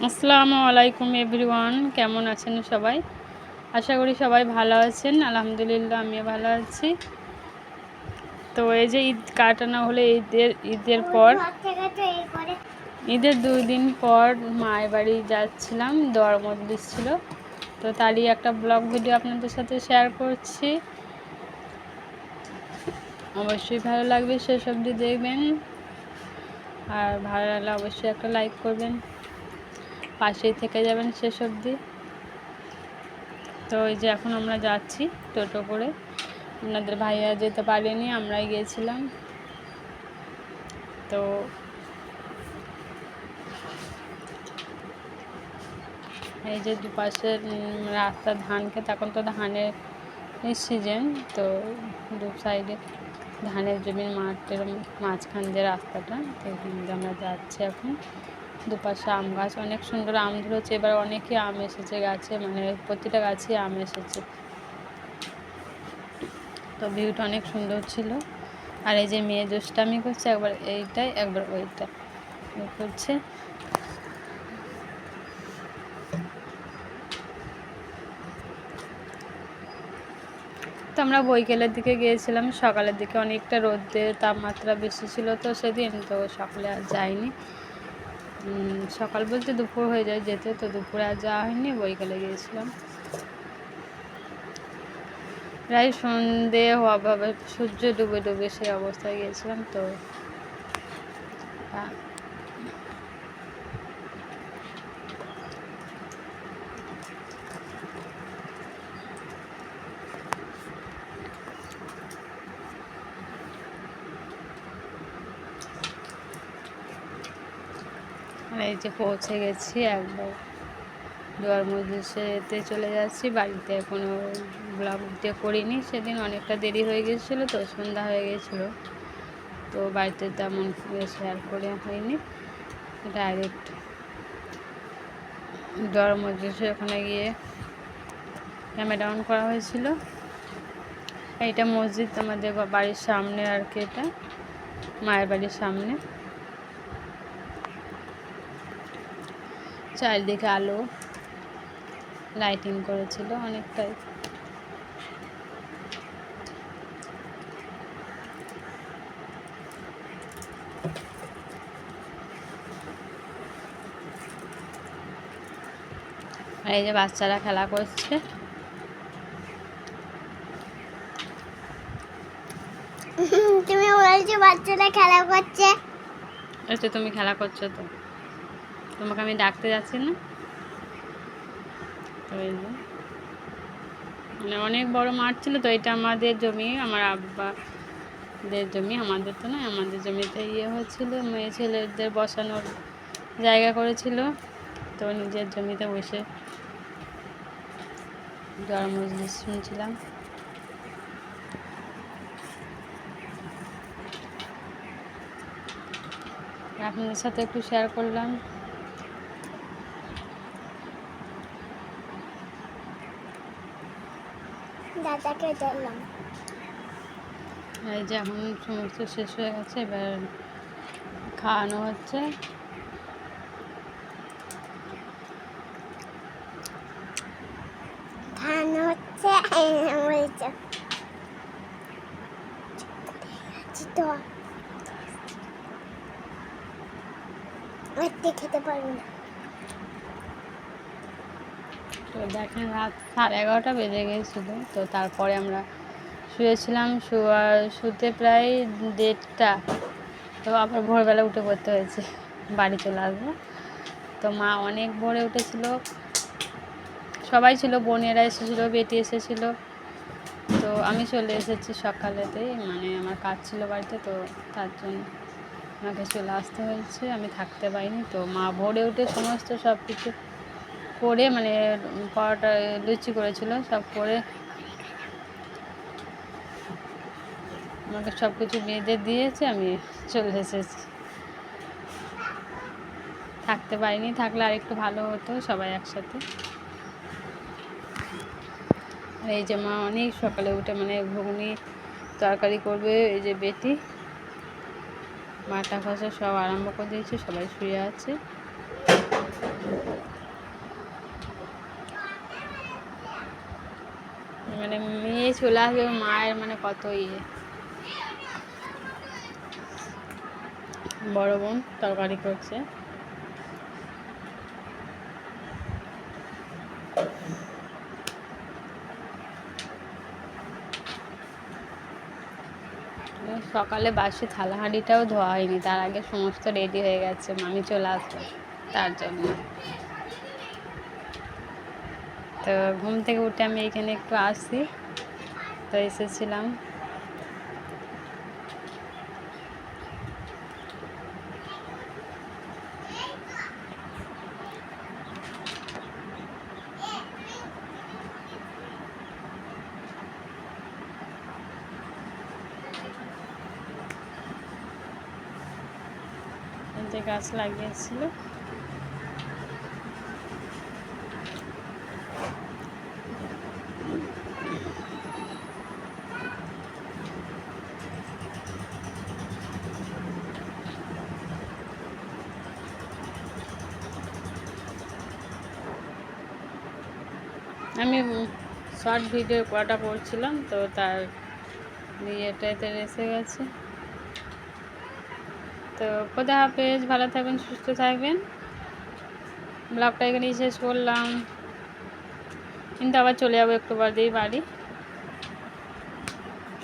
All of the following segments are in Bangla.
আসসালামু আলাইকুম এভরিওয়ান, কেমন আছেন সবাই? আশা করি সবাই ভালো আছেন। আলহামদুলিল্লাহ আমিও ভালো আছি। তো এই যে ঈদ কাটানো হলো, ঈদের পর ঈদের 2 দিন পর মায়ের বাড়ি যাচ্ছিলাম, দোয়ার মজলিস ছিল। তো তারই একটা ব্লগ ভিডিও আপনাদের সাথে শেয়ার করছি। অবশ্যই ভালো লাগবে, শেষ অবধি দেখবেন। আর ভালো লাগলে অবশ্যই একটা লাইক করবেন, পাশেই থেকে যাবেন শেষ অবধি। তো এই যে এখন আমরা যাচ্ছি টোটো করে। আপনাদের ভাইয়া যেতে পারেনি, আমরাই গিয়েছিলাম। তো এই যে দুপাশের রাস্তা, ধান ক্ষেত, এখন তো ধানের সিজন। তো দু সাইডে ধানের জমির মাঠের মাঝখান দিয়ে রাস্তাটা, তো এখান দিয়ে আমরা যাচ্ছি এখন। দুপাশে আম গাছ, অনেক সুন্দর আম ধরেছে। এবার অনেকই আম এসেছে গাছে, মানে প্রতিটা গাছে আম এসেছে। তো ভিউটা অনেক সুন্দর ছিল। আর এই যে মেয়ে দুষ্টামি করছে, একবার এইটাই একবার ওইটা করছে। তো আমরা বৈকালের দিকে গিয়েছিলাম, সকালের দিকে অনেকটা রোদের তাপমাত্রা বেশি ছিল তো সেদিন, তো সকালে আর যাইনি। সকাল বলতে দুপুর হয়ে যায় যেতে, তো দুপুরে আর যাওয়া হয়নি, বৈকালে গিয়েছিলাম। প্রায় সন্ধে হওয়া ভাবে, সূর্য ডুবে ডুবে সেই অবস্থায় গিয়েছিলাম। তো এই যে পৌঁছে গেছি, একবার দোয়ার মজলিসেতে চলে যাচ্ছি। বাড়িতে এখনও ব্লগ ভিডিও করিনি, সেদিন অনেকটা দেরি হয়ে গিয়েছিলো, তো সন্ধ্যা হয়ে গিয়েছিলো। তো বাড়িতে তেমন শেয়ার করে হয়নি, ডাইরেক্ট দোয়ার মজলিসে ওখানে গিয়ে ক্যামেরা অন করা হয়েছিল। এইটা মসজিদ আমাদের বাড়ির সামনে আর কি, এটা মায়ের বাড়ির সামনে। চারিদিকে আলো লাইটিং করেছিল অনেকটাই। আর এই যে বাচ্চারা খেলা করছে। তুমি বলছো বাচ্চারা খেলা করছে, আচ্ছা তুমি খেলা করছো, তো তোমাকে আমি ডাকতে যাচ্ছি না? তো এই যে মানে অনেক বড় মাঠ ছিল। তো এটা আমাদের জমি, আমার আব্বাদের জমি, আমাদের তো নয়, আমাদের জমিতে হয়েছিল, মেয়ে ছেলেদের বসানোর জায়গা করেছিল। তো নিজের জমিতে বসে দোয়ার মজলিস শুনছিলাম। আপনাদের সাথে একটু শেয়ার করলাম। দাদাকে ধরলাম। এই যে এখন সমস্ত শেষ হয়ে গেছে, এবার খাওয়ানো হচ্ছে। খাওয়ানো হচ্ছে, বলছে তো খেতে পারবো না। তো দেখেন রাত 11:30 বেজে গিয়েছিল। তো তারপরে আমরা শুয়েছিলাম, শুতে প্রায় 1:30। তো আবার ভোরবেলা উঠে পড়তে হয়েছে, বাড়ি চলে আসবো। তো মা অনেক ভোরে উঠেছিল, সবাই ছিল, বোনেরা এসেছিলো, বেটি এসেছিলো। তো আমি চলে এসেছি সকালেতেই, মানে আমার কাজ ছিল বাড়িতে, তো তার জন্য আমাকে চলে আসতে হয়েছে, আমি থাকতে পারিনি। তো মা ভোরে উঠে সমস্ত সব কিছু করে, মানে পরোটা লুচি করেছিল, সব করে আমাকে সব কিছু বেঁধে দিয়েছে, আমি চলে এসেছি। থাকতে পারিনি, থাকলে আর একটু ভালো হতো, সবাই একসাথে। আর এই যে মা অনেক সকালে উঠে মানে ঘুগনি তরকারি করবে, এই যে বেটি মাটা খসা সব আরম্ভ করে দিয়েছে, সবাই শুয়ে আছে। মানে মেয়ে চলে আসবে মায়ের মানে কত ইয়ে। বড় বোন তরকারি করছে। সকালে বাসি থালা হাঁড়িটাও ধোয়া হয়নি, তার আগে সমস্ত রেডি হয়ে গেছে, মামি চলে আসবে তার জন্য। তো ঘুম থেকে উঠে আমি এখানে একটু আসি, তো এসেছিলাম। যে গাছ লাগিয়েছিল আমি শর্ট ভিডিও কটা করছিলাম, তো তার ইয়েটাতে এসে গেছে। তো খোদা হাফেজ, ভালো থাকবেন, সুস্থ থাকবেন। ব্লগটা এখানেই শেষ করলাম, কিন্তু আবার চলে যাবো একটু বাদেই বাড়ি।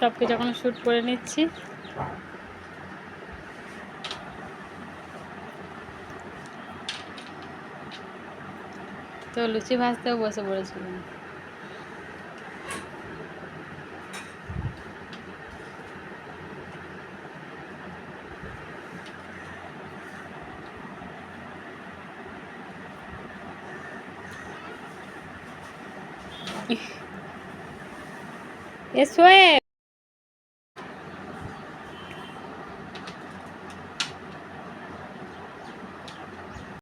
সব কিছু এখন শ্যুট করে নিচ্ছি। তো লুচি ভাজতেও বসে পড়েছিলাম। এ সোয়েব